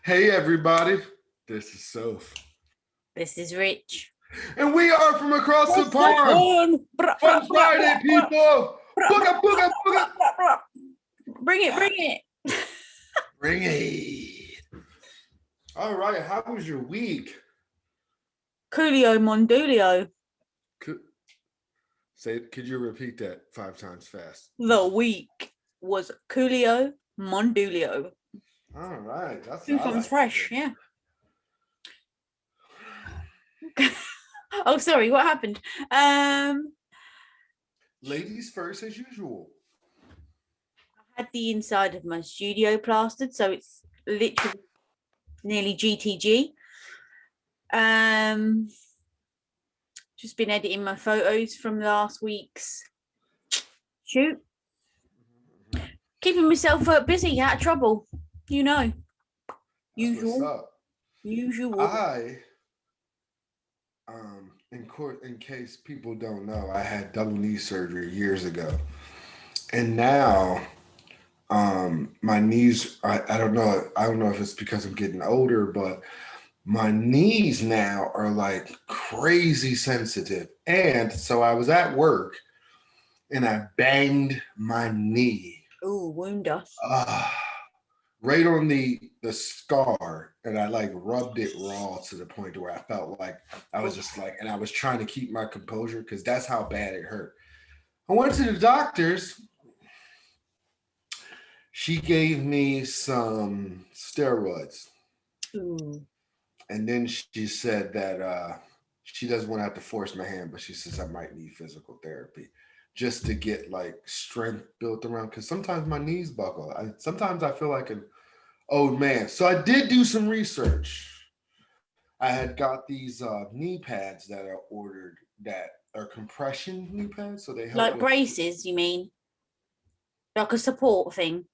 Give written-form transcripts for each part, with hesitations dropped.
Hey everybody, this is Soph. This is Rich. And we are from across the pond. Fun Friday, people. Booga, booga, booga. Bring it. Bring it. All right, how was your week? Coolio Mondulio. Could you repeat that 5 times fast? The week was Coolio Mondulio. All right, that's 2 thumbs fresh, yeah. Oh, sorry, what happened? Ladies first as usual. I had the inside of my studio plastered, so it's literally nearly GTG. Just been editing my photos from last week's shoot. Keeping myself busy, out of trouble. You know. Usual. In case people don't know, I had double knee surgery years ago. And now my knees, I don't know if it's because I'm getting older, but my knees now are like crazy sensitive. And so I was at work and I banged my knee. Ooh, wound us. Right on the scar, and I like rubbed it raw to the point where I felt like I was just like, and I was trying to keep my composure because that's how bad it hurt. I went to the doctors. She gave me some steroids. Ooh. And then she said that she doesn't want to have to force my hand, but she says I might need physical therapy just to get like strength built around, because sometimes my knees buckle. Sometimes I feel like an old man. So I did do some research. I had got these knee pads that are ordered that are compression knee pads, so they help. Like braces, you mean? Like a support thing?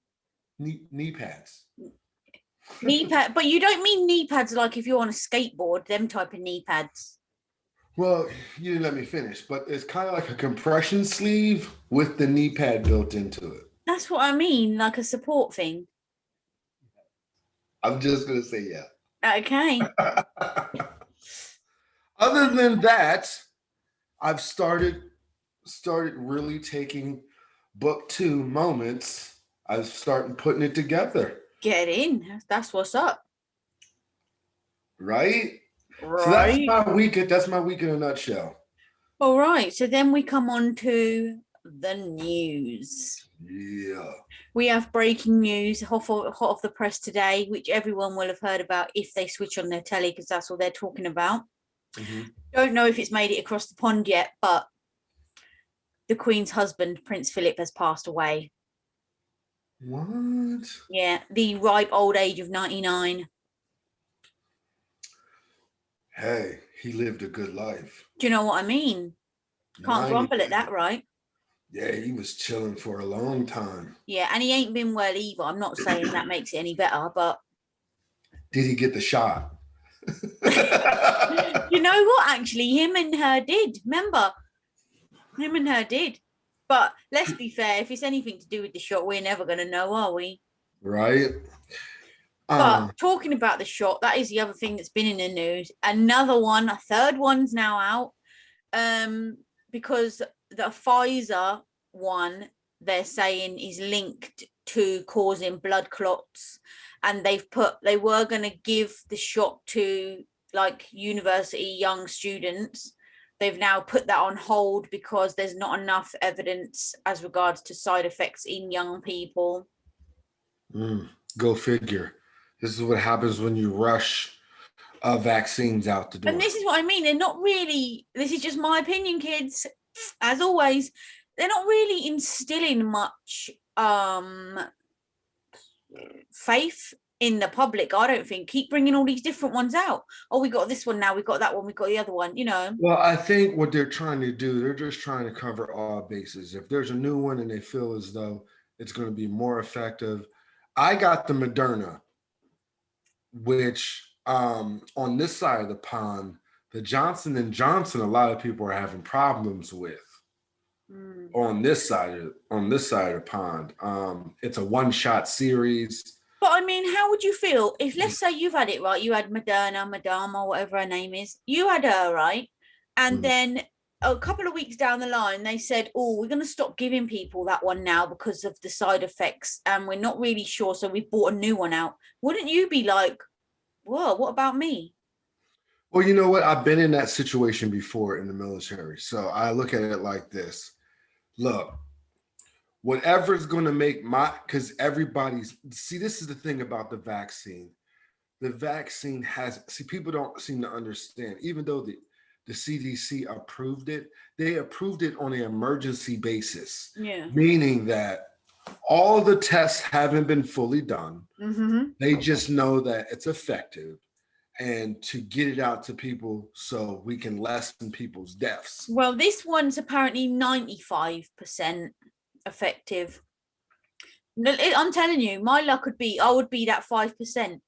Knee pads. Knee pad, but you don't mean knee pads like if you're on a skateboard, them type of knee pads. Well, you didn't let me finish, but it's kind of like a compression sleeve with the knee pad built into it. That's what I mean, like a support thing. I'm just going to say yeah. Okay. Other than that, I've started really taking book 2 moments. I've started putting it together. Get in. That's what's up. Right? So that's my week. That's my week in a nutshell. All right. So then we come on to the news. Yeah. We have breaking news hot off the press today, which everyone will have heard about if they switch on their telly, because that's all they're talking about. Mm-hmm. Don't know if it's made it across the pond yet, but the Queen's husband, Prince Philip, has passed away. What? Yeah, the ripe old age of 99. Hey, he lived a good life. Do you know what I mean? Can't grumble at that, right? Yeah, he was chilling for a long time. Yeah, and he ain't been well either. I'm not saying that makes it any better, but... Did he get the shot? You know what? Actually, him and her did. Remember? Him and her did. But let's be fair, if it's anything to do with the shot, we're never going to know, are we? Right. But talking about the shot, that is the other thing that's been in the news. Another one, a third one's now out. Because the Pfizer one, they're saying is linked to causing blood clots. And they were going to give the shot to like university young students. They've now put that on hold because there's not enough evidence as regards to side effects in young people. Go figure. This is what happens when you rush vaccines out the door. And this is what I mean. They're not really, this is just my opinion, kids. As always, they're not really instilling much faith in the public, I don't think. Keep bringing all these different ones out. Oh, we got this one now, we got that one, we got the other one, you know. Well, I think what they're trying to do, they're just trying to cover all bases. If there's a new one and they feel as though it's going to be more effective. I got the Moderna, which on this side of the pond, the Johnson & Johnson, a lot of people are having problems with. On this side of the pond. It's a one-shot series. But I mean, how would you feel if, let's say, you've had it, right? You had Moderna, Madama, whatever her name is. You had her, right? And Mhm. then a couple of weeks down the line, they said, "Oh, we're going to stop giving people that one now because of the side effects, and we're not really sure, so we bought a new one out." Wouldn't you be like, "Whoa, what about me?" Well, you know what? I've been in that situation before in the military. So I look at it like this. Look, whatever's going to make because everybody's, see, this is the thing about the vaccine. The vaccine people don't seem to understand, even though the CDC approved it, they approved it on an emergency basis, Yeah. meaning that all the tests haven't been fully done. Mm-hmm. They just know that it's effective and to get it out to people so we can lessen people's deaths. Well, this one's apparently 95% effective. I'm telling you, my luck would be I would be that 5%.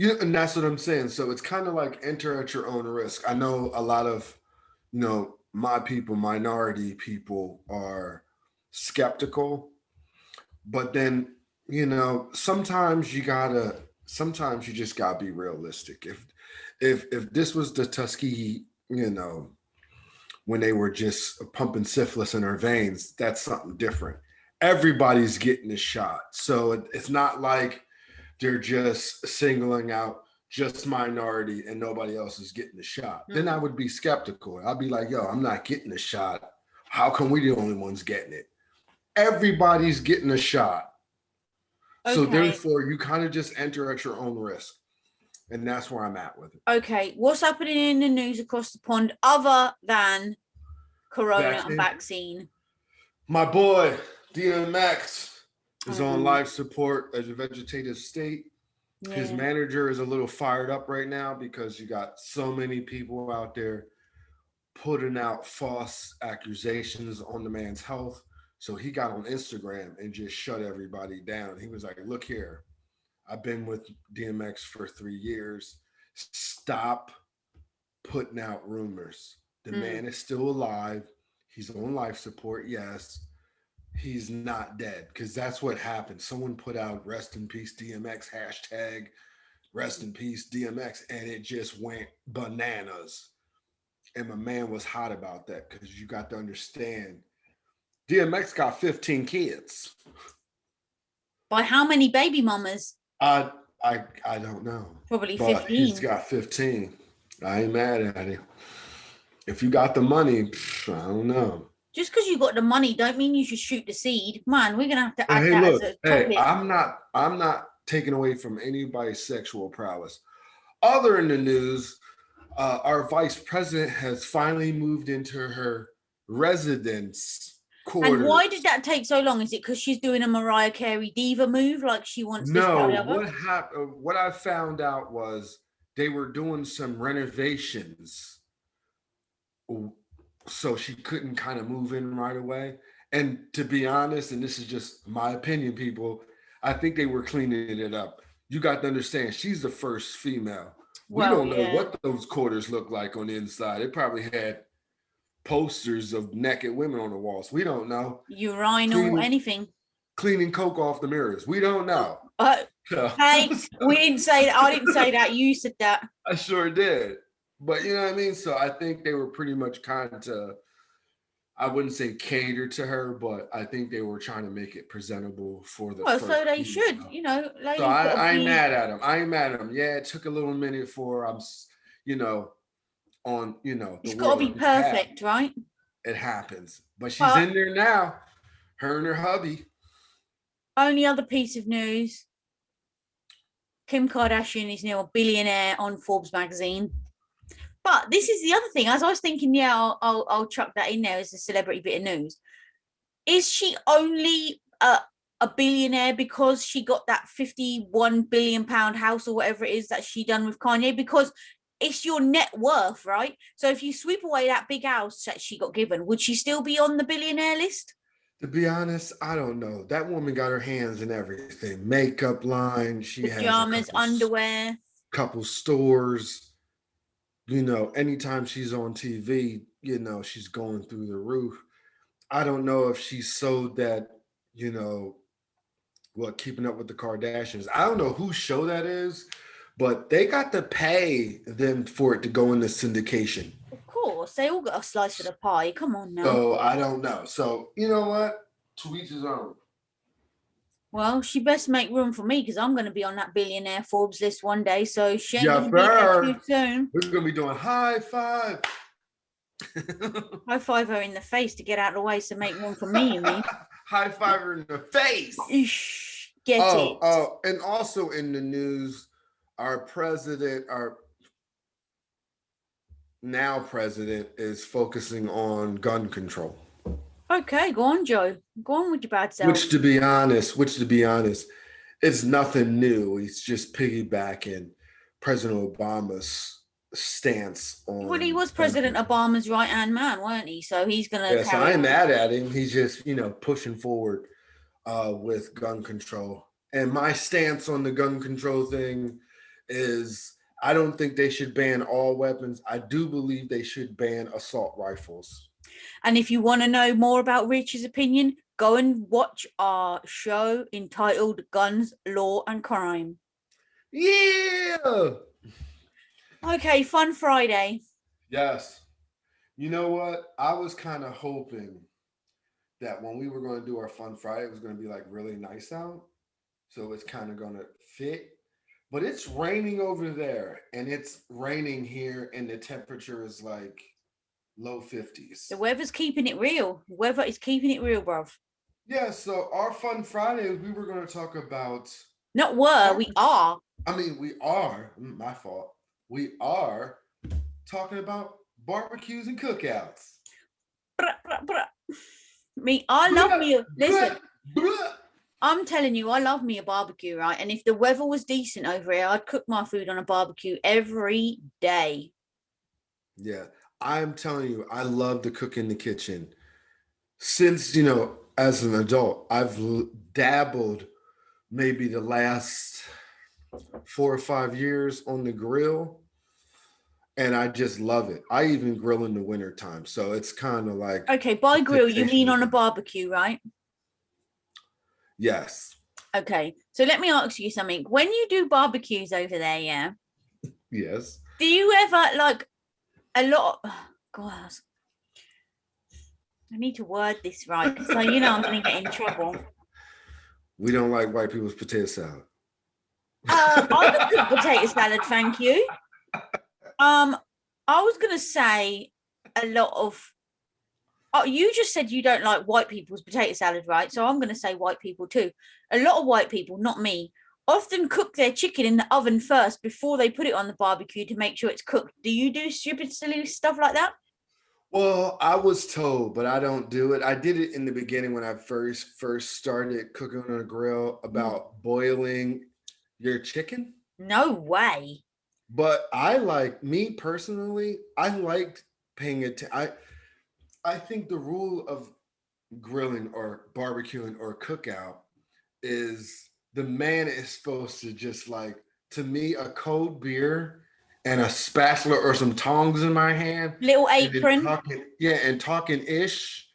And that's what I'm saying. So it's kind of like enter at your own risk. I know a lot of, my people, minority people are skeptical, but then, sometimes you just gotta be realistic. If this was the Tuskegee, when they were just pumping syphilis in our veins, that's something different. Everybody's getting a shot. So it's not like they're just singling out just minority and nobody else is getting the shot. Then I would be skeptical. I'd be like, yo, I'm not getting a shot. How come we the only ones getting it? Everybody's getting a shot. So Okay. therefore, you kind of just enter at your own risk. And that's where I'm at with it. Okay. What's happening in the news across the pond other than corona and vaccine? My boy, DMX, is on life support as a vegetative state. Yeah. His manager is a little fired up right now because you got so many people out there putting out false accusations on the man's health. So he got on Instagram and just shut everybody down. He was like, look here, I've been with DMX for 3 years. Stop putting out rumors. The man is still alive. He's on life support, yes. He's not dead, because that's what happened. Someone put out rest in peace DMX, hashtag rest in peace DMX, and it just went bananas. And my man was hot about that, because you got to understand, DMX got 15 kids. By how many baby mamas? I don't know. Probably but 15. He's got 15. I ain't mad at him. If you got the money, I don't know. Just because you got the money don't mean you should shoot the seed. Man, we're gonna have to add that as a topic. Hey, I'm not taking away from anybody's sexual prowess. Other in the news, our vice president has finally moved into her residence quarters. And why did that take so long? Is it because she's doing a Mariah Carey diva move, like she wants this, that, the other? What happened? What I found out was they were doing some renovations, so she couldn't kind of move in right away. And to be honest, and this is just my opinion, people, I think they were cleaning it up. You got to understand, she's the first female. We don't know what those quarters look like on the inside. It probably had posters of naked women on the walls. We don't know. Urinal, anything. Cleaning coke off the mirrors. We don't know. Hey, we didn't say that. I didn't say that. You said that. I sure did. But you know what I mean? So I think they were pretty much kind of, I wouldn't say cater to her, but I think they were trying to make it presentable for the first so they should, So I ain't mad at them. Yeah, it took a little minute for it's got to be perfect, right? It happens. But she's in there now. Her and her hubby. Only other piece of news. Kim Kardashian is now a billionaire on Forbes magazine. But this is the other thing. As I was thinking, I'll chuck that in there as a celebrity bit of news. Is she only a billionaire because she got that £51 billion house or whatever it is that she done with Kanye? Because it's your net worth, right? So if you sweep away that big house that she got given, would she still be on the billionaire list? To be honest, I don't know. That woman got her hands in everything. Makeup line. She has pajamas, underwear. Couple stores. Anytime she's on TV, she's going through the roof. I don't know if she sold that, what, Keeping Up with the Kardashians. I don't know whose show that is, but they got to pay them for it to go into syndication. Of course, they all got a slice of the pie. Come on now. So I don't know. So you know what? To each his own. Well, she best make room for me because I'm going to be on that billionaire Forbes list one day. So she ain't Yeah, going to be there too sir. soon. We're gonna be doing high five. High five her in the face to get out of the way, so make room for me, you mean? High five her in the face. Eesh, get it. Oh, and also in the news, our president, our now president, is focusing on gun control. Okay, go on, Joe. Go on with your bad self. Which to be honest, it's nothing new. He's just piggybacking President Obama's stance on. Well, he was President Obama's right-hand man, weren't he? So he's going to. Yes, I ain't mad at him. He's just, pushing forward with gun control. And my stance on the gun control thing is I don't think they should ban all weapons. I do believe they should ban assault rifles. And if you want to know more about Rich's opinion, go and watch our show entitled Guns, Law and Crime. Yeah. Okay, Fun Friday. Yes. You know what? I was kind of hoping that when we were going to do our Fun Friday, it was going to be like really nice out. So it's kind of going to fit. But it's raining over there and it's raining here and the temperature is like low 50s. The weather's keeping it real. The weather is keeping it real, bruv. Yeah, so our Fun Friday, we were going to talk about... Not were, we are. I mean, we are. My fault. We are talking about barbecues and cookouts. I love me. Listen, I'm telling you, I love me a barbecue, right? And if the weather was decent over here, I'd cook my food on a barbecue every day. Yeah, I'm telling you, I love to cook in the kitchen. Since, as an adult, I've dabbled maybe the last 4 or 5 years on the grill. And I just love it. I even grill in the wintertime. So it's kind of like... Okay, by grill, you mean on a barbecue, right? Yes. Okay, so let me ask you something. When you do barbecues over there, yeah? Yes. Do you ever, like, a lot... Oh, God. I need to word this right. So, I'm going to get in trouble. We don't like white people's potato salad. I could cook potato salad, thank you. I was gonna say a lot of. Oh, you just said you don't like white people's potato salad, right? So I'm gonna say white people too. A lot of white people, not me, often cook their chicken in the oven first before they put it on the barbecue to make sure it's cooked. Do you do stupid, silly stuff like that? Well, I was told, but I don't do it. I did it in the beginning when I first started cooking on a grill about boiling your chicken. No way. But me personally, I liked paying attention. I think the rule of grilling or barbecuing or cookout is the man is supposed to just to me, a cold beer and a spatula or some tongs in my hand. Little apron. And talking ish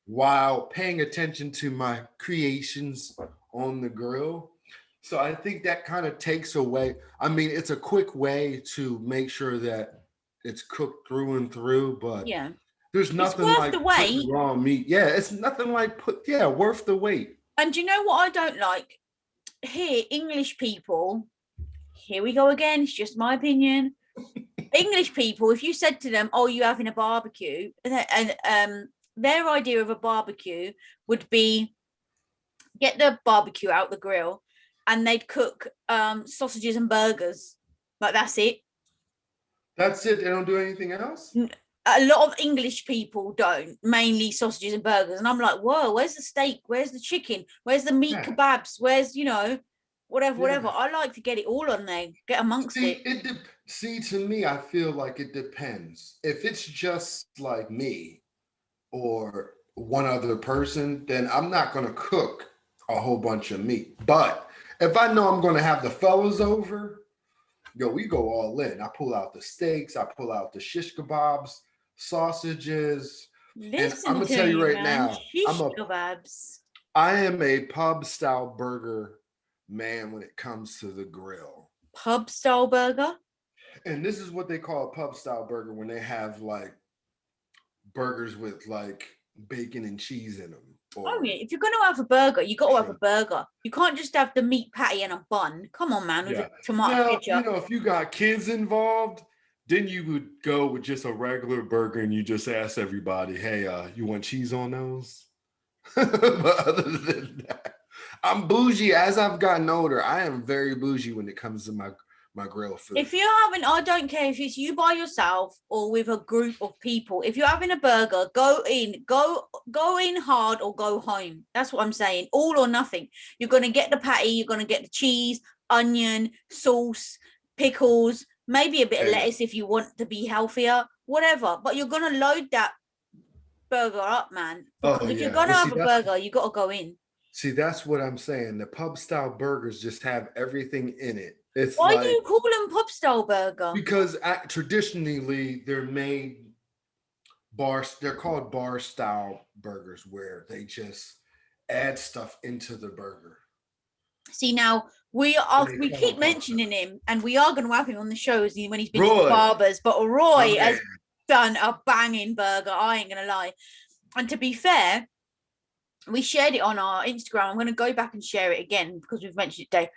while paying attention to my creations on the grill. So I think that kind of takes away. I mean, it's a quick way to make sure that it's cooked through and through, but yeah, there's nothing like the wait. Raw meat. Yeah, it's nothing like worth the wait. And you know what I don't like? Here, English people, here we go again, it's just my opinion. English people, if you said to them, oh, you having a barbecue, and their idea of a barbecue would be get the barbecue out the grill and they'd cook sausages and burgers. Like, that's it. That's it? They don't do anything else? A lot of English people don't, mainly sausages and burgers. And I'm like, whoa, where's the steak? Where's the chicken? Where's the meat kebabs? Where's, whatever. I like to get it all on there, get amongst it. See, to me, I feel like it depends. If it's just like me or one other person, then I'm not going to cook a whole bunch of meat. But if I know I'm going to have the fellas over, we go all in. I pull out the steaks. I pull out the shish kebabs, sausages. Listen, and I'm going to tell you right now, shish kebabs. I am a pub style burger man when it comes to the grill. Pub style burger? And this is what they call a pub style burger when they have like burgers with like bacon and cheese in them Oh yeah, or if you're gonna have a burger, you got to have a shrimp. burger. You can't just have the meat patty and a bun. Come on, man, with Yeah. a tomato Now, ketchup. if you got kids involved, then you would go with just a regular burger and you just ask everybody, hey, you want cheese on those? But other than that, I'm bougie as I've gotten older. I am very bougie when it comes to my grill food. If you're having, I don't care if it's you by yourself or with a group of people. If you're having a burger, go in hard or go home. That's what I'm saying. All or nothing. You're gonna get the patty. You're gonna get the cheese, onion, sauce, pickles, maybe a bit of Hey, lettuce if you want to be healthier. Whatever. But you're gonna load that burger up, man. Because oh if you're yeah. gonna Well, see have a that's burger, you gotta go in. that's what I'm saying. The pub style burgers just have everything in it. It's Why do like you call them pub style burger? because traditionally they're made bars. They're called bar style burgers where they just add stuff into the burger. See, now And they we call them keep pub style. mentioning him, and we are going to have him on the show when he's been to the Roy, barbers. But my Roy man. has done a banging burger. I ain't gonna lie. And to be fair, we shared it on our Instagram. I'm going to go back and share it again because we've mentioned it today.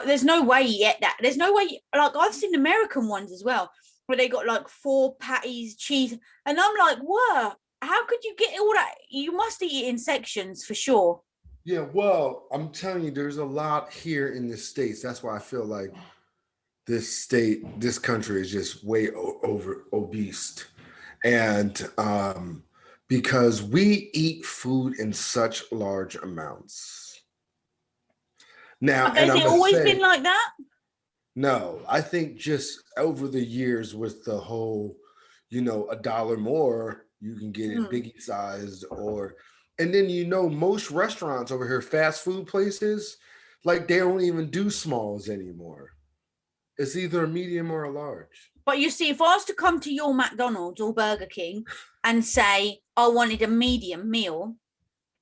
There's no way he ate that. There's no way. Like I've seen American ones as well, where they got like 4 patties, cheese, and I'm like, whoa. How could you get all that? You must eat it in sections for sure. Yeah, well, I'm telling you, there's a lot here in the States. That's why I feel like this country is just way over obese. And because we eat food in such large amounts. Now, But and has I'm it going to always say, been like that? no, I think just over the years with the whole, a dollar more, you can get it Hmm. biggie sized and then, most restaurants over here, fast food places, like they don't even do smalls anymore. It's either a medium or a large. But you see, if I was to come to your McDonald's or Burger King and say I wanted a medium meal,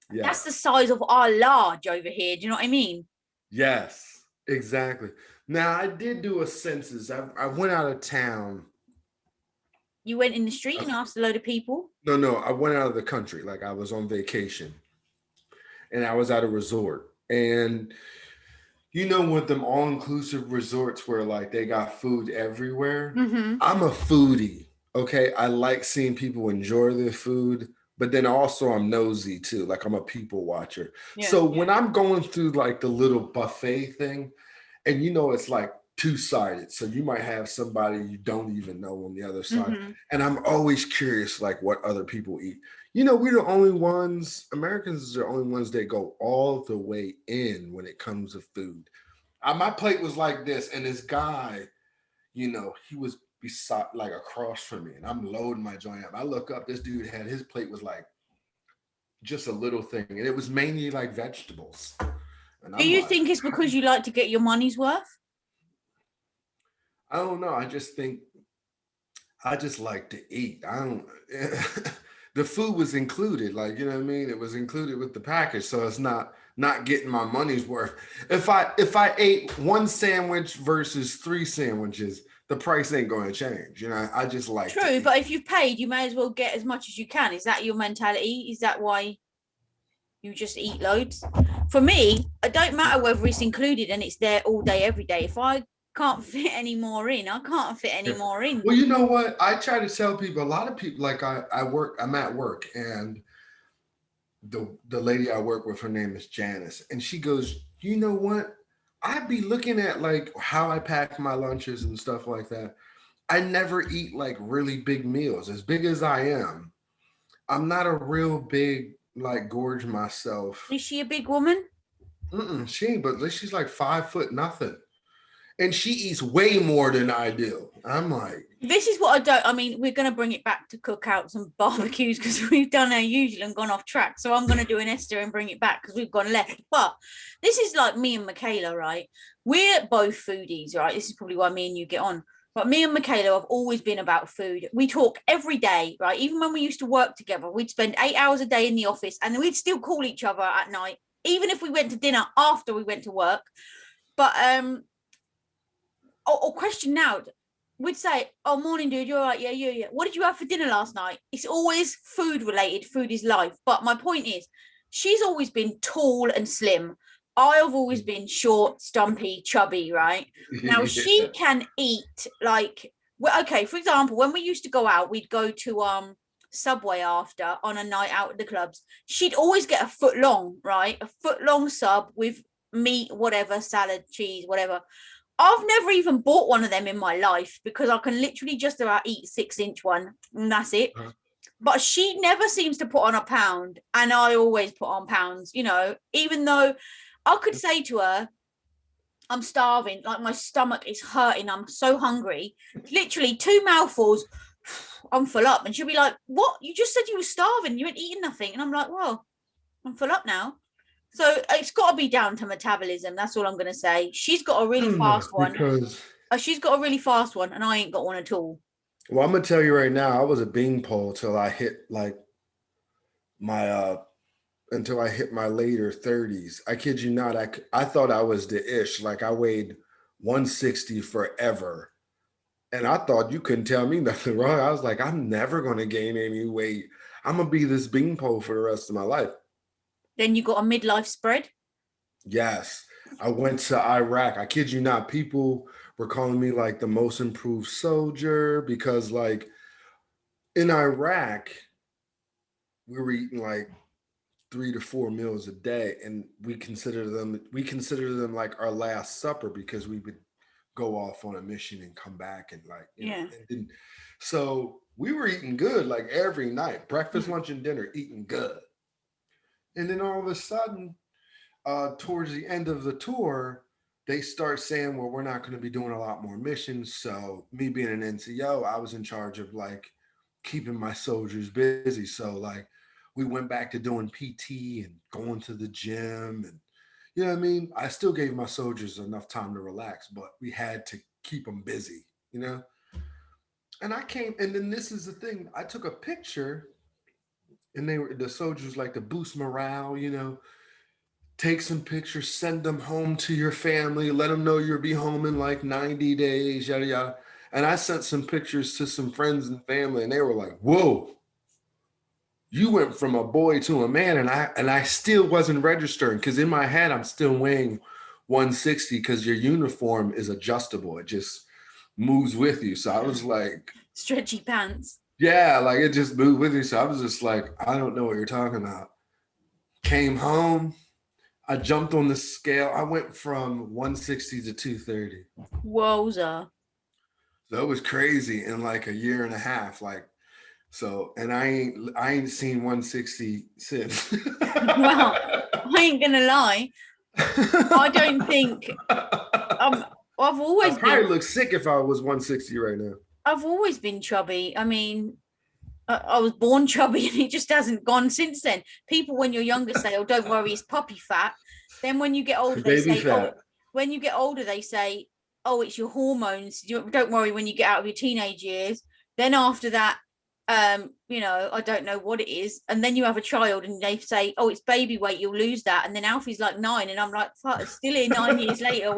that's the Yes. size of our large over here. Do you know what I mean? Yes, exactly. Now, I did do a census. I went out of town. You went in the street Uh, and asked a load of people. No, I went out of the country. Like I was on vacation and I was at a resort. And with them all-inclusive resorts where like they got food everywhere. Mm-hmm. I'm a foodie. Okay. I like seeing people enjoy their food, but then also I'm nosy too. Like I'm a people watcher. Yeah. So when I'm going through like the little buffet thing, and it's like two-sided. So you might have somebody you don't even know on the other side. Mm-hmm. And I'm always curious like what other people eat. We're the only ones, Americans are the only ones that go all the way in when it comes to food. My plate was like this, and this guy, he was beside, like across from me, and I'm loading my joint up. I look up, this dude had his plate was like just a little thing, and it was mainly like vegetables. And Do I'm you like, think it's because you like to get your money's worth? I don't know. I just think I just like to eat. I don't. The food was included, like you know what I mean. It was included with the package, so it's not getting my money's worth. If I ate one sandwich versus 3 sandwiches, the price ain't going to change. I just like to True, eat. but if you've paid, you may as well get as much as you can. Is that your mentality? Is that why you just eat loads? For me, it don't matter whether it's included and it's there all day, every day. If I can't fit any more in, I can't fit any Yeah. more in. Well, you know what? I try to tell people. A lot of people, like I'm at work, and the lady I work with, her name is Janice, and she goes, you know what? I'd be looking at like how I pack my lunches and stuff like that. I never eat like really big meals. As big as I am, I'm not a real big like gorge myself. Is she a big woman? She ain't, but she's like 5 foot nothing, and she eats way more than I do. I'm like, This is what I don't. I mean, we're going to bring it back to cookouts and barbecues because we've done our usual and gone off track. So I'm going to do an Esther and bring it back because we've gone left. But this is like me and Michaela, right? We're both foodies, right? This is probably why me and you get on. But me and Michaela have always been about food. We talk every day, right? Even when we used to work together, we'd spend 8 hours a day in the office and we'd still call each other at night even if we went to dinner after we went to work. But or question now, we'd say, "Oh, morning, dude. You're right. Yeah, yeah, yeah. What did you have for dinner last night?" It's always food related. Food is life. But my point is, she's always been tall and slim. I've always been short, stumpy, chubby, right? Now she Yeah. can eat like, well, okay, for example, when we used to go out, we'd go to Subway after on a night out at the clubs. She'd always get a foot long, right? A foot long sub with meat, whatever, salad, cheese, whatever. I've never even bought one of them in my life because I can literally just about eat 6-inch one and that's it. Uh-huh. But she never seems to put on a pound, and I always put on pounds, you know, even though I could say to her, I'm starving, like my stomach is hurting, I'm so hungry. Literally 2 mouthfuls, I'm full up. And she'll be like, "What? You just said you were starving, you ain't eating nothing." And I'm like, "Well, I'm full up now." So it's got to be down to metabolism. That's all I'm going to say. She's got a I really don't know fast one. because, She's got a really fast one, and I ain't got one at all. well, I'm gonna tell you right now, I was a beanpole till I hit like my until I hit my later 30s. I kid you not, I thought I was the ish. Like I weighed 160 forever. And I thought you couldn't tell me nothing wrong. I was like, I'm never gonna gain any weight. I'm gonna be this beanpole for the rest of my life. Then you got a midlife spread. Yes. I went to Iraq. I kid you not, people were calling me like the most improved soldier because like in Iraq, we were eating like 3 to 4 meals a day, and we consider them like our last supper because we would go off on a mission and come back and like Yeah. and then, so we were eating good like every night, breakfast, Mm. lunch, and dinner, eating good. And then all of a sudden, towards the end of the tour, they start saying, "Well, we're not going to be doing a lot more missions." So me being an NCO, I was in charge of like keeping my soldiers busy. So like we went back to doing PT and going to the gym, and you know what I mean? I still gave my soldiers enough time to relax, but we had to keep them busy, you know? And I came, and then this is the thing. I took a picture, and the soldiers like to boost morale, you know, take some pictures, send them home to your family, let them know you'll be home in like 90 days, yada yada. And I sent some pictures to some friends and family, and they were like, "Whoa, you went from a boy to a man," and I still wasn't registering because in my head I'm still weighing 160 because your uniform is adjustable. It just moves with you. So I was like, Stretchy pants. yeah, like it just moved with you. So I was just like, I don't know what you're talking about. Came home, I jumped on the scale. I went from 160 to 230. Wowza. So it was crazy in like a year and a half. Like, so, and I ain't seen 160 since. Well, I ain't gonna lie. I don't think I've I always probably been look sick if I was 160 right now. I've always been chubby. I mean, I was born chubby and it just hasn't gone since then. People, when you're younger, say, "Oh, don't worry, it's puppy fat." Then when you get older, they Baby say, "Oh," fat. when you get older, they say, "Oh, it's your hormones. Don't worry when you get out of your teenage years." Then after that, I don't know what it is. And then you have a child and they say, "Oh, it's baby weight, you'll lose that." And then Alfie's like 9, and I'm like, "Fuck, it's still here 9 years later.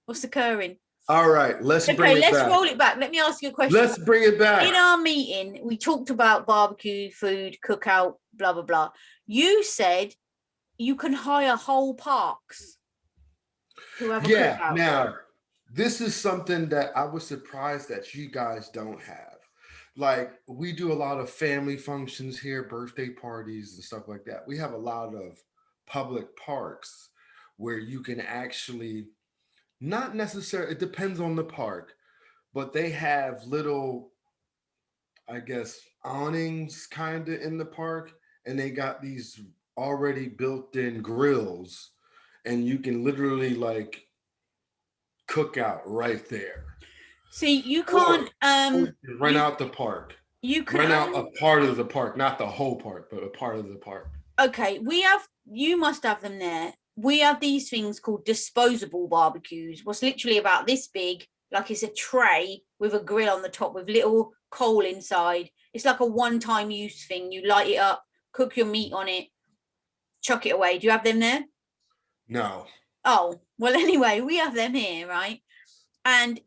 What's occurring?" All right, let's bring Okay, it let's back. roll it back. Let me ask you a question. Let's bring it In back. our meeting, we talked about barbecue, food, cookout, blah, blah, blah. You said you can hire whole parks to have a Yeah, cookout. now this is something that I was surprised that you guys don't have. Like, we do a lot of family functions here, birthday parties and stuff like that. We have a lot of public parks where you can actually, not necessarily, it depends on the park, but they have little, I guess, awnings kind of in the park, and they got these already built in grills, and you can literally like cook out right there. See, you Or, can't or rent you out the park, you can rent out a only part of the park, not the whole park, but a part of the park. okay, you must have them there. We have these things called disposable barbecues. What's literally about this big, like it's a tray with a grill on the top with little coal inside. It's like a one-time use thing. You light it up, cook your meat on it, chuck it away. Do you have them there? No. Oh, well, anyway, we have them here, right? And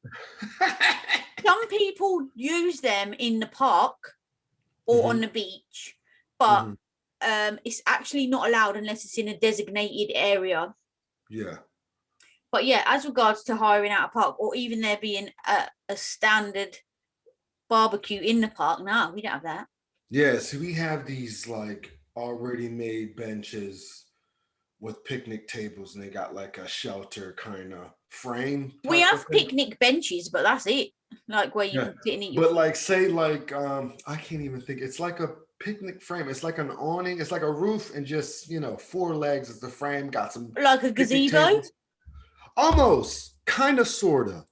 some people use them in the park or on the beach, but it's actually not allowed unless it's in a designated area. Yeah. But yeah, as regards to hiring out a park or even there being a standard barbecue in the park, no, we don't have that. Yeah, so we have these like already made benches with picnic tables, and they got like a shelter kind of frame We type of have thing. picnic benches, but that's it. Like where you Yeah. can sit and eat your But food. like say like I can't even think. It's like a picnic frame. It's like an awning. It's like a roof and just, four legs is the frame, got some Like a picnic gazebo. tables. Almost, kind of, sorta.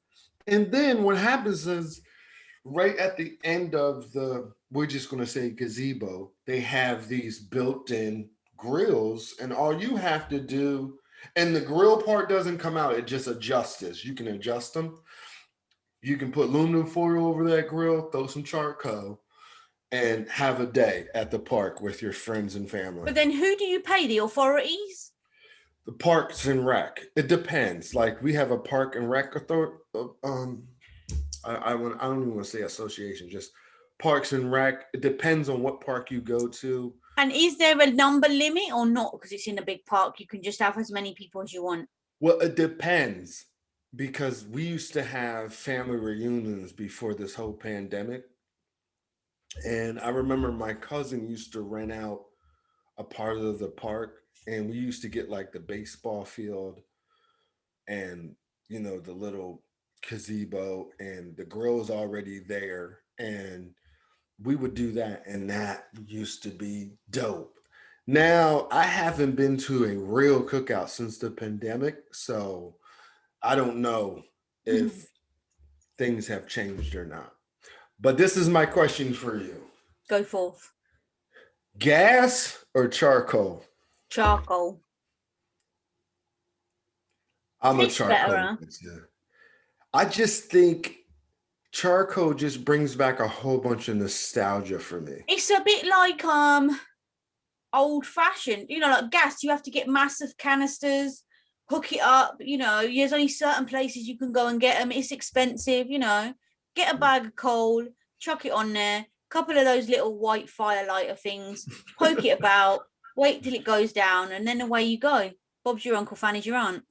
And then what happens is right at the end of we're just going to say gazebo, they have these built-in grills, and all you have to do, and the grill part doesn't come out, it just adjusts. You can adjust them. You can put aluminum foil over that grill, throw some charcoal, and have a day at the park with your friends and family. But then who do you pay? The authorities? The Parks and Rec. It depends. Like we have a park and rec authority. I don't even want to say association. Just Parks and Rec. It depends on what park you go to. And is there a number limit or not? Because it's in a big park, you can just have as many people as you want. Well, it depends, because we used to have family reunions before this whole pandemic, and I remember my cousin used to rent out a part of the park, and we used to get like the baseball field and the little gazebo, and the grill's already there, and we would do that, and that used to be dope. Now I haven't been to a real cookout since the pandemic, so I don't know if things have changed or not. But this is my question for you: Go forth. gas or charcoal? Charcoal. I'm a Tastes better, charcoal. huh? Yeah. I just think charcoal just brings back a whole bunch of nostalgia for me. It's a bit like old fashioned, like gas. You have to get massive canisters, hook it up. There's only certain places you can go and get them. It's expensive. Get a bag of coal, chuck it on there, couple of those little white fire lighter things, poke it about, wait till it goes down, and then away you go. Bob's your uncle, Fanny's your aunt.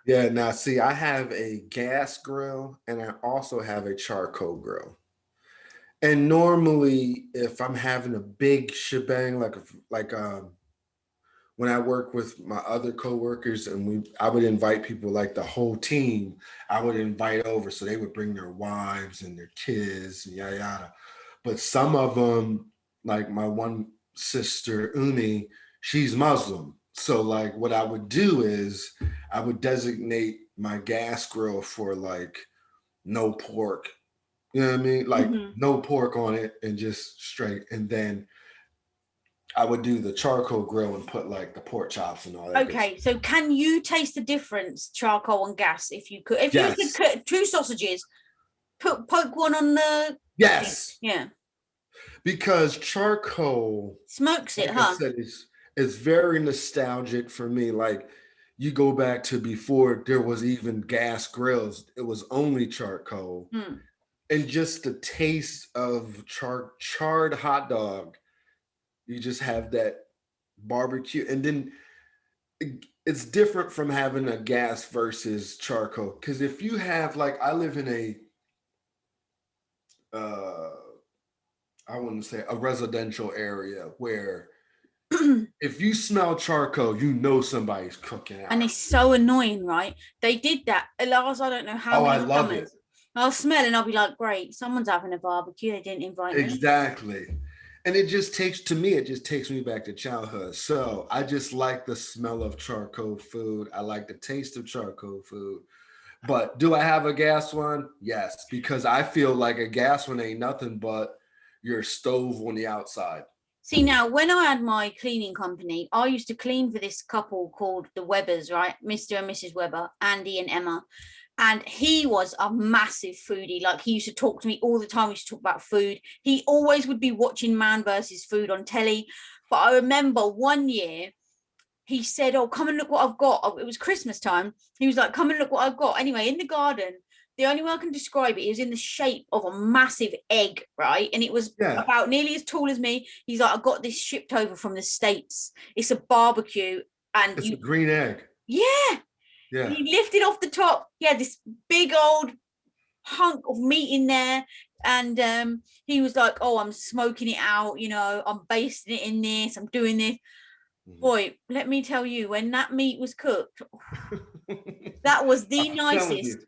Yeah, now see, I have a gas grill and I also have a charcoal grill. And normally, if I'm having a big shebang, like when I work with my other coworkers, and I would invite people, like the whole team, I would invite over, so they would bring their wives and their kids and yada yada. But some of them, like my one sister Uni, she's Muslim. So like what I would do is I would designate my gas grill for like no pork. You know what I mean? Like no pork on it and just straight. And then I would do the charcoal grill and put like the pork chops and all that. Okay, so can you taste the difference, charcoal and gas? If you could, you Yes. could cut 2 sausages, poke one on the Yes. yeah, Because charcoal, smokes it, like I huh? said, it's very nostalgic for me. Like you go back to before there was even gas grills, it was only charcoal. And just the taste of charred hot dog, you just have that barbecue. And then it's different from having a gas versus charcoal. Because if you have, like, I live in I wouldn't say a residential area where if you smell charcoal, somebody's cooking out. And it's so annoying, right? They did that. Lars, I don't know how I many love summers. it. I'll smell and I'll be like, great, someone's having a barbecue. They didn't invite me. Exactly. And it just takes me back to childhood. So I just like the smell of charcoal food. I like the taste of charcoal food. But do I have a gas one? Yes, because I feel like a gas one ain't nothing but your stove on the outside. See, now, when I had my cleaning company, I used to clean for this couple called the Webbers, right? Mr. and Mrs. Webber, Andy and Emma. And he was a massive foodie. Like, he used to talk to me all the time. We used to talk about food. He always would be watching Man versus Food on telly. But I remember one year he said, "Oh, come and look what I've got." Oh, it was Christmas time. He was like, "Come and look what I've got." Anyway, in the garden, the only way I can describe it is in the shape of a massive egg, right? And it was Yeah. about nearly as tall as me. He's like, "I got this shipped over from the States. It's a barbecue." And It's a green egg. yeah, Yeah. he lifted off the top. He had this big old hunk of meat in there. And he was like, "Oh, I'm smoking it out, I'm basting it in this, I'm doing this." Boy, let me tell you, when that meat was cooked, that was the I'm telling nicest. you.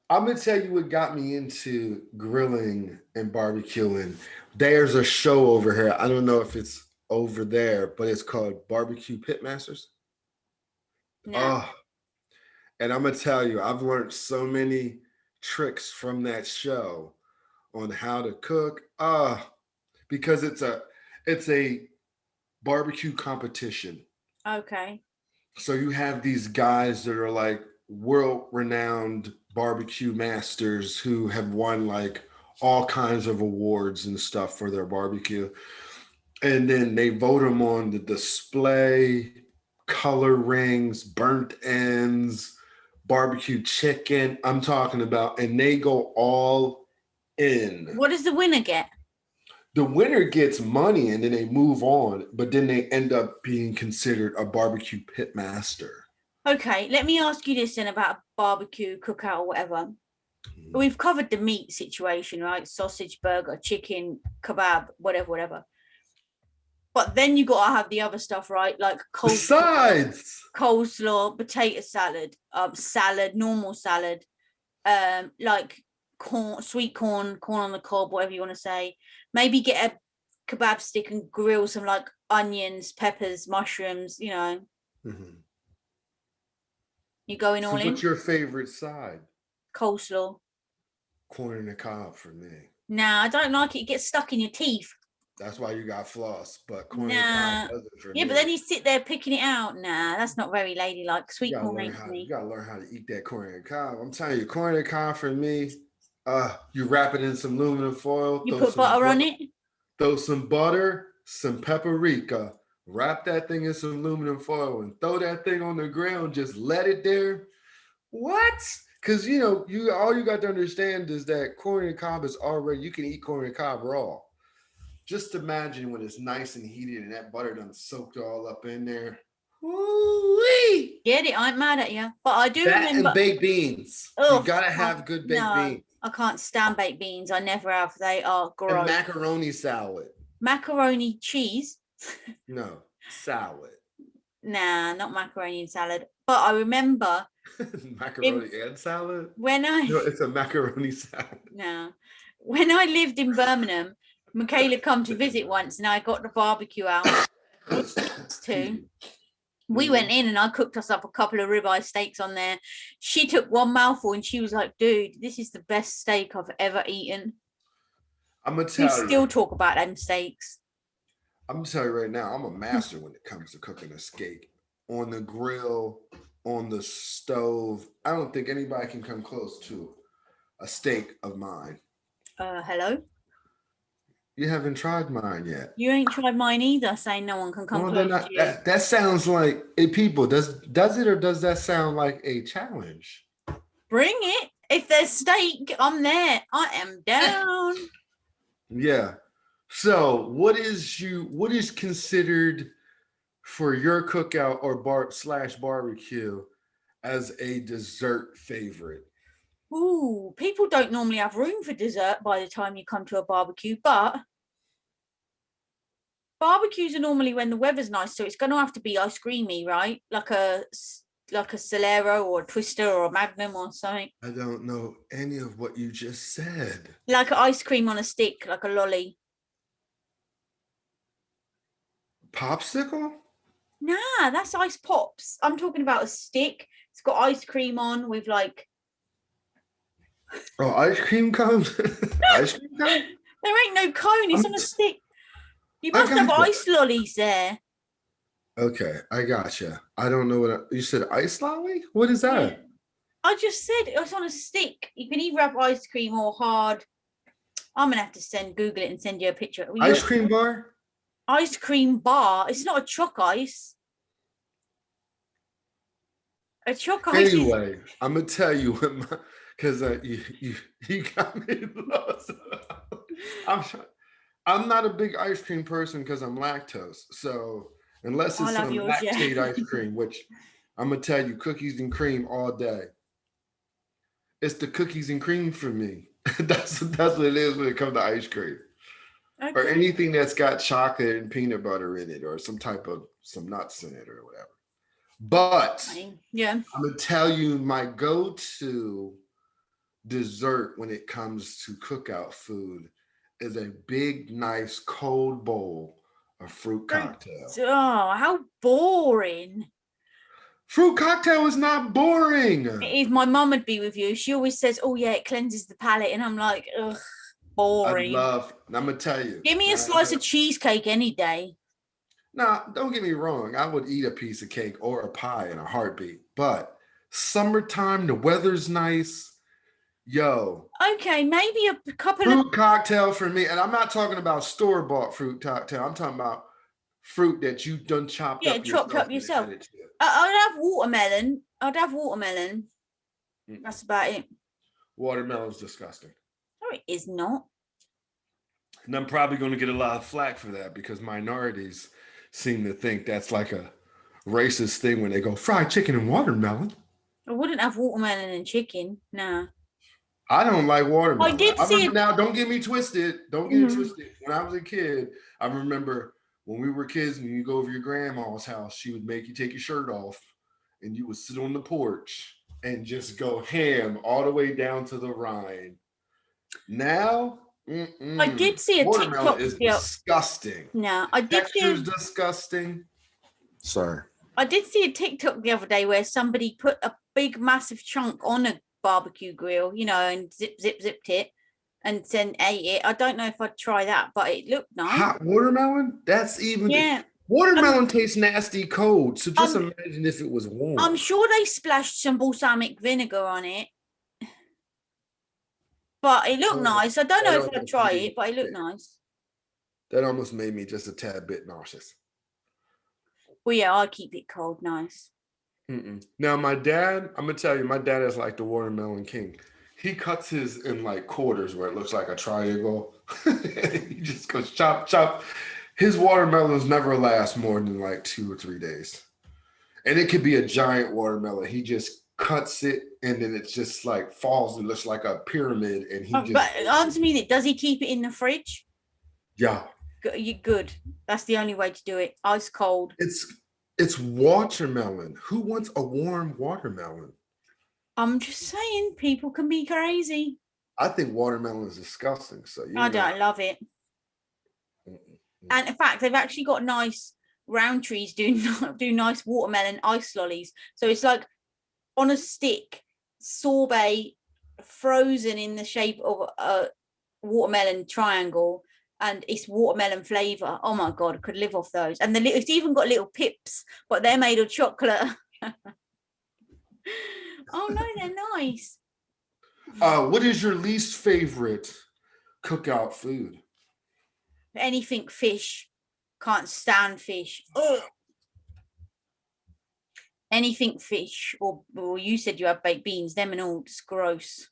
I'm gonna tell you what got me into grilling and barbecuing. There's a show over here. I don't know if it's over there, but it's called Barbecue Pitmasters. No. Oh, and I'm gonna tell you, I've learned so many tricks from that show on how to cook. Because it's a barbecue competition. Okay. So you have these guys that are like world renowned barbecue masters who have won like all kinds of awards and stuff for their barbecue. And then they vote them on the display, color rings, burnt ends, barbecue chicken. I'm talking about, and they go all in. What does the winner get? The winner gets money and then they move on, but then they end up being considered a barbecue pit master. Okay, let me ask you this then about barbecue, cookout, or whatever. We've covered the meat situation, right? Sausage, burger, chicken, kebab, whatever. But then you got to have the other stuff, right? Like Besides, coleslaw, potato salad, salad, normal salad, like corn, sweet corn on the cob, whatever you want to say. Maybe get a kebab stick and grill some like onions, peppers, mushrooms. mm-hmm. You going So all what's in? your favorite side? Coleslaw. Corn in the cob for me. Nah, I don't like it. It gets stuck in your teeth. That's why you got floss, but corn in the cob Nah. does it for Yeah, but me. then you sit there picking it out. Nah, that's not very ladylike. You Sweet gotta corn learn ain't for how you me. gotta learn how to eat that corn in the cob. I'm telling you, corn in the cob for me. You wrap it in some aluminum foil, You put butter on it? throw some butter, some paprika, wrap that thing in some aluminum foil, and throw that thing on the grill and just let it there. What? Because you all you got to understand is that corn and cob is already you can eat corn and cob raw. Just imagine when it's nice and heated and that butter done soaked all up in there. Woo-wee! Get it? I ain't mad at you, but I do That and remember. baked beans. You Oh gotta have good baked no, beans I can't stand baked beans. I never have. They are and gross. macaroni salad. Macaroni cheese? No, salad. Nah, not macaroni and salad. But I remember Macaroni and salad? when I No, it's a macaroni salad. no, when I lived in Birmingham, Michaela come to visit once, and I got the barbecue out too. We went in and I cooked us up a couple of ribeye steaks on there. She took one mouthful and she was like, "Dude, this is the best steak I've ever eaten." I'm gonna We tell still you. talk about them steaks. I'm gonna tell you right now, I'm a master when it comes to cooking a steak on the grill, on the stove. I don't think anybody can come close to a steak of mine. Hello? You haven't tried mine yet. You ain't tried mine either, saying no one can come Well, then close to you. that sounds like people. Does it or does that sound like a challenge? Bring it. If there's steak, I'm there. I am down. Yeah. So, what is considered for your cookout or bar/barbecue as a dessert favorite? Ooh, people don't normally have room for dessert by the time you come to a barbecue, but barbecues are normally when the weather's nice, so it's going to have to be ice creamy, right? Like a Solero or a Twister or a Magnum or something. I don't know any of what you just said. Like ice cream on a stick, like a lolly. Popsicle? Nah, that's ice pops. I'm talking about a stick. It's got ice cream on with like. Oh, ice cream cones? Ice cream cone? There ain't no cone. It's on a stick. You I must have gotcha. ice lollies there. Okay, I gotcha. I don't know what you said. Ice lolly? What is that? Yeah. I just said it's on a stick. You can either have ice cream or hard. I'm gonna have to Google it and send you a picture. Ice cream bar? Ice cream bar. It's not a choc ice. A chalk ice is Anyway, I'm gonna tell you what my because you got me lost. I'm I'm not a big ice cream person because I'm lactose. So unless I it's love some yours, yeah. lactate ice cream, which I'm gonna tell you, cookies and cream all day. It's the cookies and cream for me. That's what it is when it comes to ice cream. Or Okay. anything that's got chocolate and peanut butter in it or some type of some nuts in it or whatever. But Yeah. I'm gonna tell you my go-to dessert when it comes to cookout food is a big, nice cold bowl of fruit cocktail. Oh, how boring. Fruit cocktail is not boring. If my mum would be with you, she always says, "Oh yeah, it cleanses the palate," and I'm like, ugh, I boring. love, and I'm gonna tell you. Give me a slice of cheesecake any day. Now, don't get me wrong. I would eat a piece of cake or a pie in a heartbeat. But summertime, the weather's nice. Yo, Okay, maybe a couple of fruit cocktail for me. And I'm not talking about store-bought fruit cocktail. I'm talking about fruit that you done chopped up chopped yourself up and yourself. added to it. I'd have watermelon. I'd have watermelon. That's about it. Watermelon's disgusting. No, it is not. And I'm probably going to get a lot of flack for that because minorities seem to think that's like a racist thing when they go fried chicken and watermelon. I wouldn't have watermelon and chicken. Nah. I don't like watermelon. I did see it. Now, don't get me twisted. Don't get it twisted. When I was a kid, I remember when we were kids and you go over your grandma's house, she would make you take your shirt off and you would sit on the porch and just go ham all the way down to the rind. Now, I did see a watermelon TikTok. is disgusting. No, I did Texture's disgusting. Sorry. I did see a TikTok the other day where somebody put a big, massive chunk on a barbecue grill, and zipped it and then ate it. I don't know if I'd try that, but it looked nice. Hot watermelon? That's even. Yeah. Watermelon tastes nasty cold. So just imagine if it was warm. I'm sure they splashed some balsamic vinegar on it. But it looked nice. I don't know if I'd try it, but it looked nice. That almost made me just a tad bit nauseous. Well, yeah, I keep it cold, nice. Now, my dad, I'm going to tell you, my dad is like the watermelon king. He cuts his in like quarters where it looks like a triangle. He just goes chop, chop. His watermelons never last more than like 2 or 3 days. And it could be a giant watermelon. He just cuts it and then it just like falls and looks like a pyramid. And he just. But answer me, does he keep it in the fridge? Yeah. You good. That's the only way to do it. Ice cold. It's watermelon. Who wants a warm watermelon? I'm just saying, people can be crazy. I think watermelon is disgusting. So I don't love it. And in fact, they've actually got nice round trees do nice watermelon ice lollies. So it's like on a stick, sorbet, frozen in the shape of a watermelon triangle, and it's watermelon flavor. Oh my god, I could live off those. And it's even got little pips, but they're made of chocolate. Oh no, they're nice. What is your least favorite cookout food? Anything fish. Can't stand fish. Ugh. Anything fish, or you said you have baked beans, them and all, it's gross.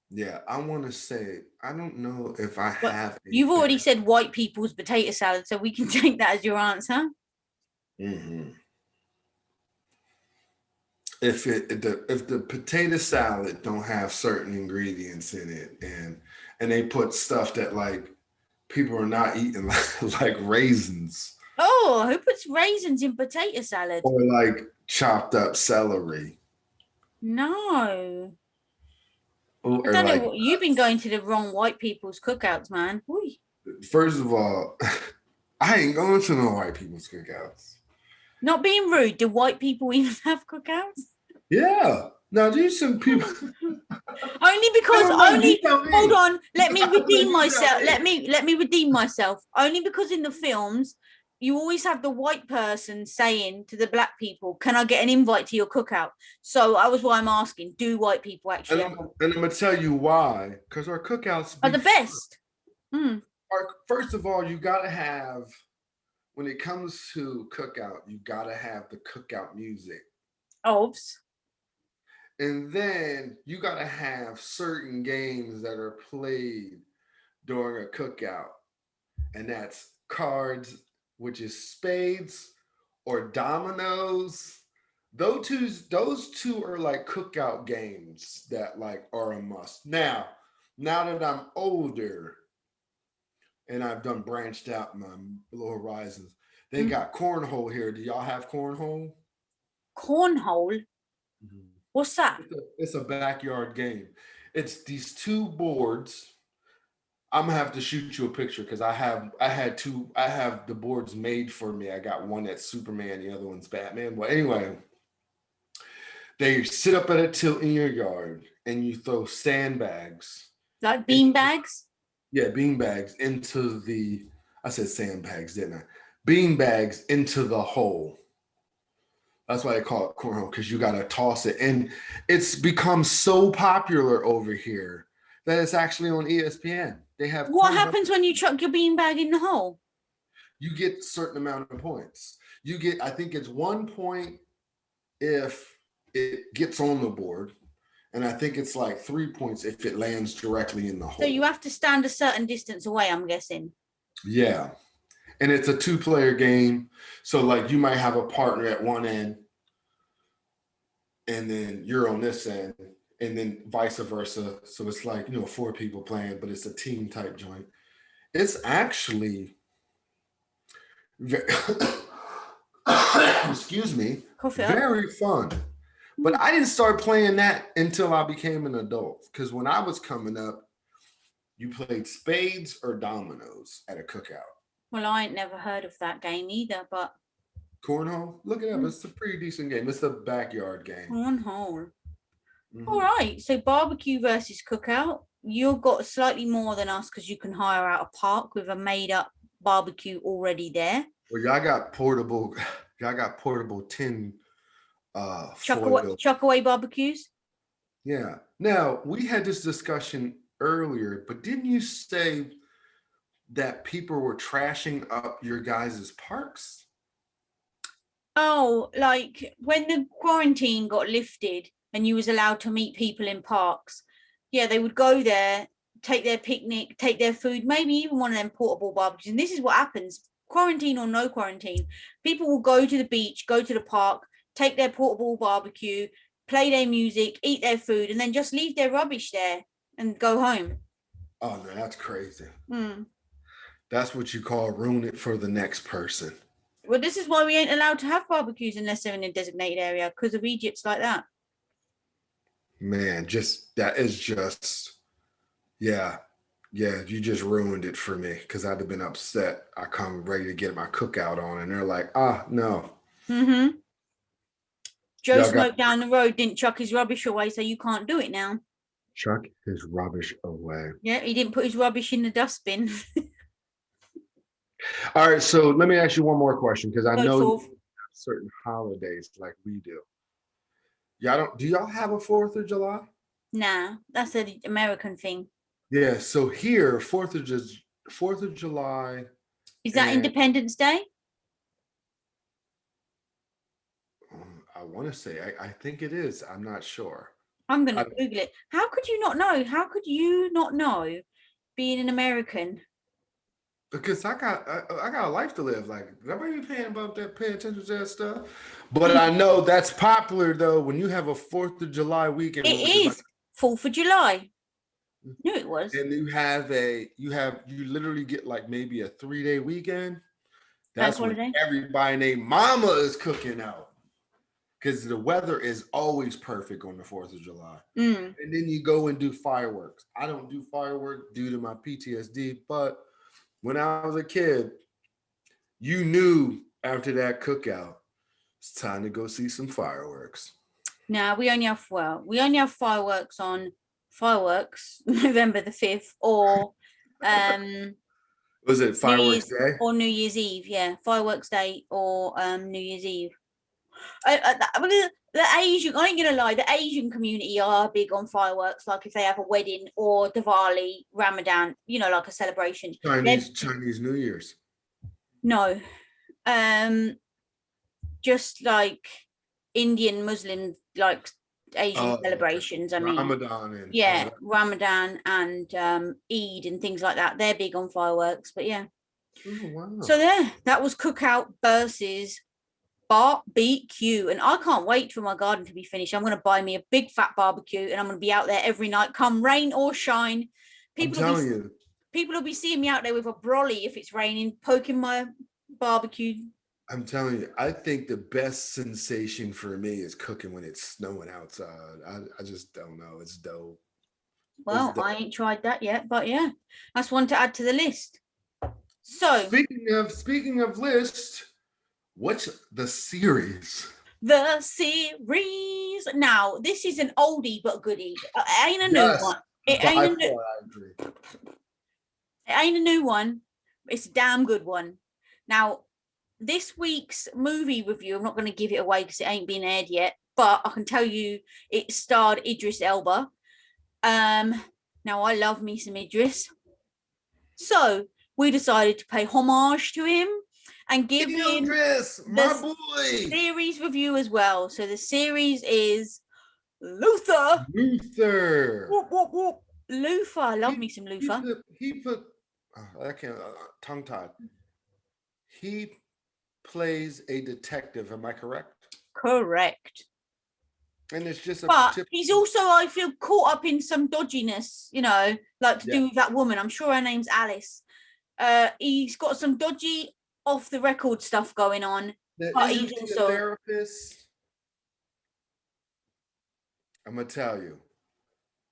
Yeah, I want to say, I don't know if I have. You've already said white people's potato salad, so we can take that as your answer. If the potato salad don't have certain ingredients in it, and they put stuff that like people are not eating, like raisins. Oh, who puts raisins in potato salad? Or like chopped up celery. No. I don't know what you've been going to the wrong white people's cookouts, man. Oy. First of all, I ain't going to no white people's cookouts. Not being rude, do white people even have cookouts? Yeah. Now these some people. Only because hold on, let me redeem myself. Let me redeem myself. Only because in the films you always have the white person saying to the black people, "Can I get an invite to your cookout?" So that was why I'm asking, do white people actually and I'm gonna tell you why. Because our cookouts are the best. First of all, you gotta have, when it comes to cookout, you gotta have the cookout music. Ovs. And then you got to have certain games that are played during a cookout. And that's cards, which is spades or dominoes. Those two are like cookout games that like are a must. Now that I'm older and I've done branched out my little horizons, they got cornhole here. Do y'all have cornhole? Cornhole? Mhm. What's that? It's a backyard game. It's these two boards. I'm gonna have to shoot you a picture because I have the boards made for me. I got one that's Superman, the other one's Batman. Well, anyway, they sit up at a tilt in your yard and you throw sandbags. Like in- bean bags? yeah, bean bags into the I said sandbags, didn't I? Bean bags into the hole. That's why they call it cornhole, because you gotta toss it. And it's become so popular over here that it's actually on ESPN. They have What cornhole. happens when you chuck your bean bag in the hole? You get a certain amount of points. You get, I think it's 1 point if it gets on the board, and I think it's like 3 points if it lands directly in the hole. So you have to stand a certain distance away, I'm guessing. Yeah. And it's a two-player game. So like you might have a partner at one end, and then you're on this end, and then vice versa. So it's like, 4 people playing, but it's a team type joint. It's actually excuse me, very fun. But I didn't start playing that until I became an adult. Because when I was coming up, you played spades or dominoes at a cookout. Well, I ain't never heard of that game either, but Cornhole? Look it up. It's a pretty decent game. It's a backyard game. cornhole. Mhm. All right. So barbecue versus cookout. You've got slightly more than us because you can hire out a park with a made up barbecue already there. Well, y'all got portable tin foil. Chuck away barbecues. Yeah. Now, we had this discussion earlier, but didn't you say that people were trashing up your guys' parks? Oh, like when the quarantine got lifted and you was allowed to meet people in parks, yeah, they would go there, take their picnic, take their food, maybe even one of them portable barbecues. And this is what happens, quarantine or no quarantine. People will go to the beach, go to the park, take their portable barbecue, play their music, eat their food, and then just leave their rubbish there and go home. Oh, no, that's crazy. Mm. That's what you call ruin it for the next person. Well, this is why we ain't allowed to have barbecues unless they're in a designated area because of Egypt's like that. Man, yeah, you just ruined it for me because I'd have been upset. I come ready to get my cookout on, and they're like, no. Mm-hmm. Joe Smoke down the road didn't chuck his rubbish away, so you can't do it now. Chuck his rubbish away. Yeah, he didn't put his rubbish in the dustbin. All right, so let me ask you one more question because I know you have certain holidays like we do. Do y'all have a 4th of July? Nah, that's an American thing. Yeah, so here, 4th of July. Is that Independence Day? I want to say, I think it is. I'm not sure. I'm going to Google it. How could you not know? How could you not know being an American? Because I got a life to live. Like, nobody be paying attention to that stuff. But I know that's popular though. When you have a 4th of July weekend, it is 4th of July. Knew it was. And you literally get like maybe a 3-day weekend. That's when everybody and their mama is cooking out. Because the weather is always perfect on the 4th of July. And then you go and do fireworks. I don't do fireworks due to my PTSD, but when I was a kid, you knew after that cookout, it's time to go see some fireworks. Now we only have fireworks on November the 5th or was it Fireworks Day? Or New Year's Eve, yeah. Fireworks Day or New Year's Eve. The Asian, I ain't gonna lie, the Asian community are big on fireworks, like if they have a wedding or Diwali, Ramadan, like a celebration. Chinese New Year's. No. Just like Indian Muslim, like Asian Oh, okay. celebrations. I mean, Ramadan and all yeah, that. Ramadan and Eid and things like that. They're big on fireworks, but yeah. Oh, So wow. there, that was Cookout versus BBQ, and I can't wait for my garden to be finished. I'm going to buy me a big fat barbecue, and I'm going to be out there every night, come rain or shine. I'm People will be telling you, people will be seeing me out there with a brolly if it's raining, poking my barbecue. I think the best sensation for me is cooking when it's snowing outside. I just don't know. It's dope. It's Well, dope. I ain't tried that yet, but yeah, that's one to add to the list. So Speaking of list, what's the series? the series. Now, this is an oldie but goodie. It ain't a new Yes, one. It by ain't far, a new. I agree. It ain't a new one. It's a damn good one. Now, this week's movie review, I'm not going to give it away because it ain't been aired yet, but I can tell you it starred Idris Elba. Now I love me some Idris, so we decided to pay homage to him and give him Idris, my the boy. series review as well. So the series is Luther. Luther. Whoop, whoop, whoop. Luther, I love me some He Luther. put he put I can't tongue tied. He plays a detective, am I correct? Correct. And it's just a But tip. he's also, I feel, caught up in some dodginess, like to Yeah. do with that woman. I'm sure her name's Alice. He's got some dodgy off the record stuff going on, but he's Isn't he a also, therapist? I'm gonna tell you,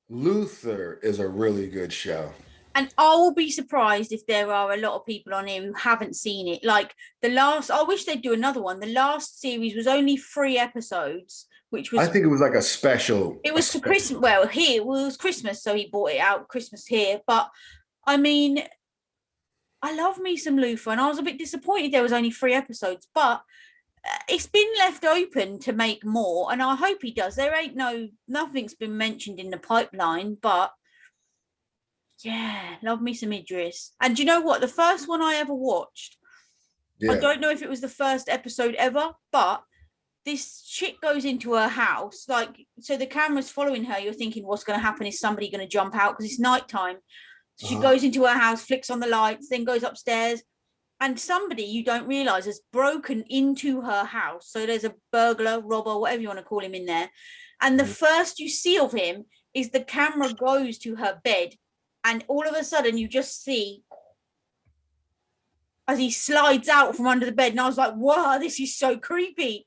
Luther is a really good show. and I will be surprised if there are a lot of people on here who haven't seen it. Like I wish they'd do another one. The last series was only 3 episodes, which I was, think it was like a special. it A was for special. Christmas. Well, here it was Christmas, so he bought it out Christmas here. But I mean, I love me some Luther, and I was a bit disappointed there was only 3 episodes, but it's been left open to make more, and I hope he does. There ain't nothing's been mentioned in the pipeline, but yeah, love me some Idris. And do you know what? The first one I ever watched, I Yeah. don't know if it was the first episode ever, but this chick goes into her house, like, so the camera's following her. You're thinking, what's going to happen? Is somebody going to jump out? Because it's nighttime. So she goes into her house, flicks on the lights, then goes upstairs, and somebody you don't realize has broken into her house. So there's a burglar, robber, whatever you want to call him in there. And the first you see of him is the camera goes to her bed, and all of a sudden you just see as he slides out from under the bed. And I was like, wow, this is so creepy.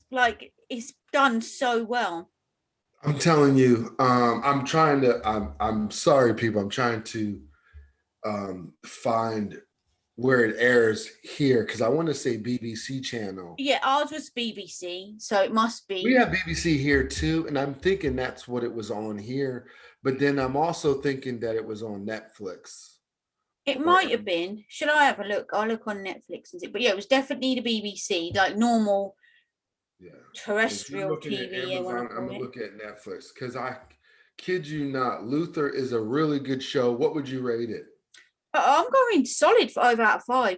Like, it's done so well. I'm telling you, I'm sorry, people. I'm trying to find where it airs here because I want to say BBC channel. Yeah, ours was BBC, so it must We be. have BBC here too, and I'm thinking that's what it was on here. But then I'm also thinking that it was on Netflix It or might have been. Should I have a look? I'll look on Netflix and see. But yeah, it was definitely the BBC, like normal yeah. If you're terrestrial looking at TV, I want to Amazon, I'm call gonna it. look at Netflix because I kid you not, Luther is a really good show. What would you rate it? I'm going solid for 5 out of 5.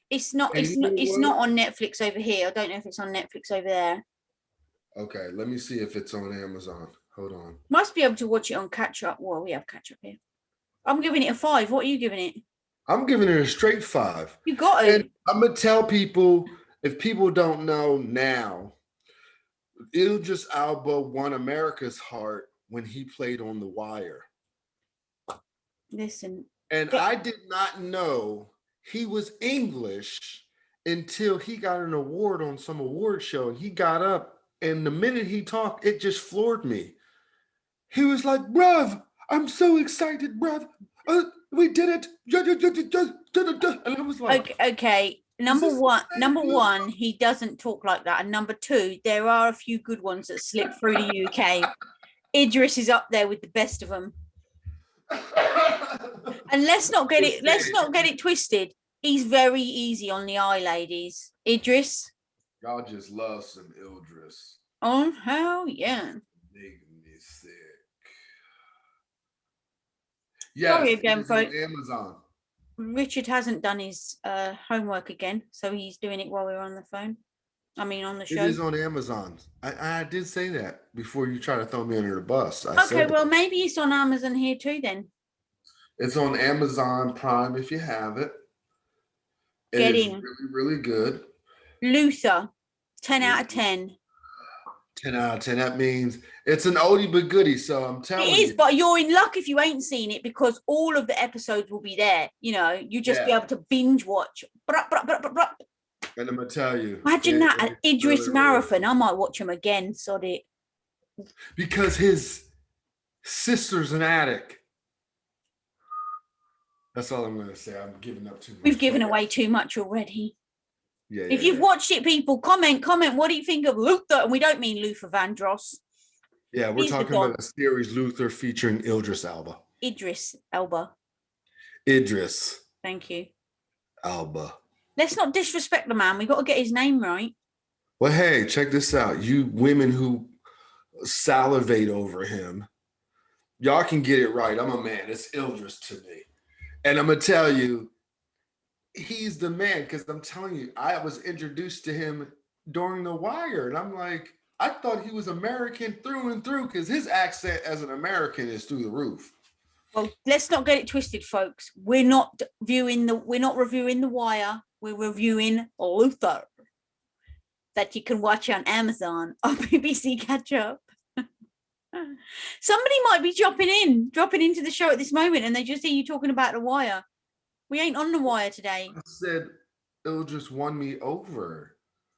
It's not. And It's you not. know It's what? not on Netflix over here. I don't know if it's on Netflix over there. Okay, let me see if it's on Amazon. Hold on. Must be able to watch it on catch up. Well, we have catch up here. I'm giving it a 5. What are you giving it? I'm giving it a straight 5. You got And to. I'm gonna tell people if people don't know now, Idris Elba won America's heart when he played on The Wire. Listen. And I did not know he was English until he got an award on some award show. And he got up, and the minute he talked, it just floored me. He was like, bruv, I'm so excited, bruv. We did it. And I was like, Okay. is Number this one, the number same Luther? one, he doesn't talk like that. And number two, there are a few good ones that slip through the UK. Idris is up there with the best of them. And let's not get it twisted. He's very easy on the eye, ladies. Idris. Y'all just love some Idris. Oh hell yeah. Making me sick. Sorry Yes, it again, is on folks. Amazon. Richard hasn't done his homework again, so he's doing it while we're on the phone. I mean, on the It show. is on Amazon. I did say that before you try to throw me under the bus. I Okay, said well, that. maybe it's on Amazon here too then. It's on Amazon Prime if you have it. It Get is in. really, really good. Luther, 10 out of 10. 10 out of 10. That means it's an oldie but goodie. So I'm It telling is, you. but you're in luck if you ain't seen it because all of the episodes will be there. You know, you just be Yeah. able to binge watch. Bruh, bruh, bruh, bruh, bruh. And I'm going to tell you. Imagine that, an Idris really, really, marathon. I might watch him again, sod it. because his sister's an addict. That's all I'm going to say. I'm giving up too much. We've given away too much already. Yeah. If you've watched it, people, comment. What do you think of Luther? And we don't mean Luther Vandross. Yeah, we're talking about a series Luther featuring Idris Elba. Idris Elba. Idris. Thank you. Elba. Let's not disrespect the man. We got to get his name right. Well, hey, check this out. You women who salivate over him, y'all can get it right. I'm a man. It's Idris to me. And I'm going to tell you, he's the man because I'm telling you, I was introduced to him during The Wire. And I'm like, I thought he was American through and through because his accent as an American is through the roof. Well, let's not get it twisted, folks. We're not reviewing The Wire. We're reviewing Luther that you can watch on Amazon or BBC Catch Up. Somebody might be dropping into the show at this moment, and they just hear you talking about The Wire. We ain't on The Wire today. I said it'll just won me over.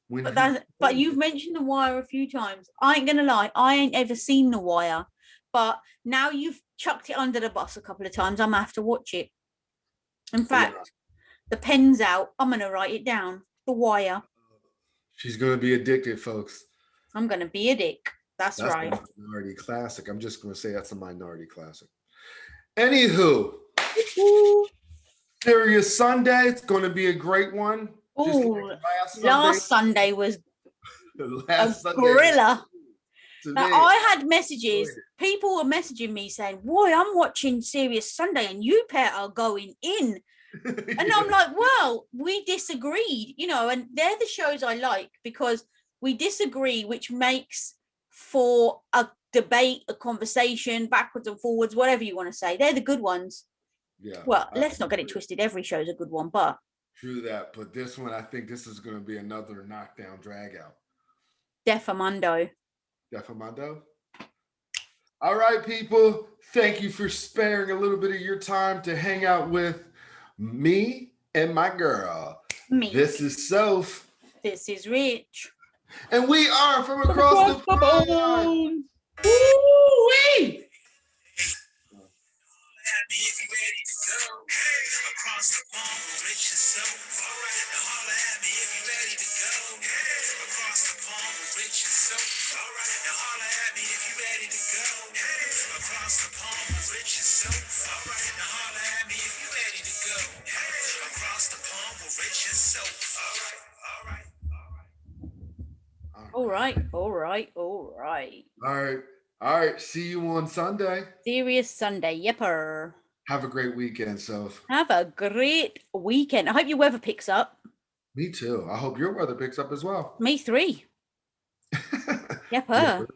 But you've mentioned The Wire a few times. I ain't gonna lie, I ain't ever seen The Wire, but now you've chucked it under the bus a couple of times. I'm gonna have to watch it. In fact, the pen's out. I'm gonna write it down. The Wire. She's gonna be addicted, folks. I'm gonna be a dick. That's right. A minority classic. I'm just gonna say that's a minority classic. Anywho, Serious Sunday. It's gonna be a great one. Ooh, last Sunday was a gorilla. Now, I had messages. People were messaging me saying, "Boy, I'm watching Serious Sunday, and you pair are going in." And I'm like, "Well, we disagreed, and they're the shows I like because we disagree, which makes for a debate, a conversation, backwards and forwards, whatever you want to say. They're the good ones." Yeah. Well, let's not get it twisted. Every show's a good one, but true that. But this one, I think this is going to be another knockdown, drag out. Defamundo. All right, people. Thank you for sparing a little bit of your time to hang out with me and my girl. Me. This is Soph. This is Rich. And we are from across the pond. Woo-wee! If you're ready to go, across the pond with Rich and Soph. All right, now holla at me if you're ready to go, across the pond with Rich and Soph. All right, now holla at me if you're ready to go, across the pond with Rich and Soph. All right, now holla at me if you're ready to go, across the pond with Rich and Soph. All right. See you on Sunday. Serious Sunday. Yepper. Have a great weekend, Soph. Have a great weekend. I hope your weather picks up. Me too. I hope your weather picks up as well. Me 3. Yepper.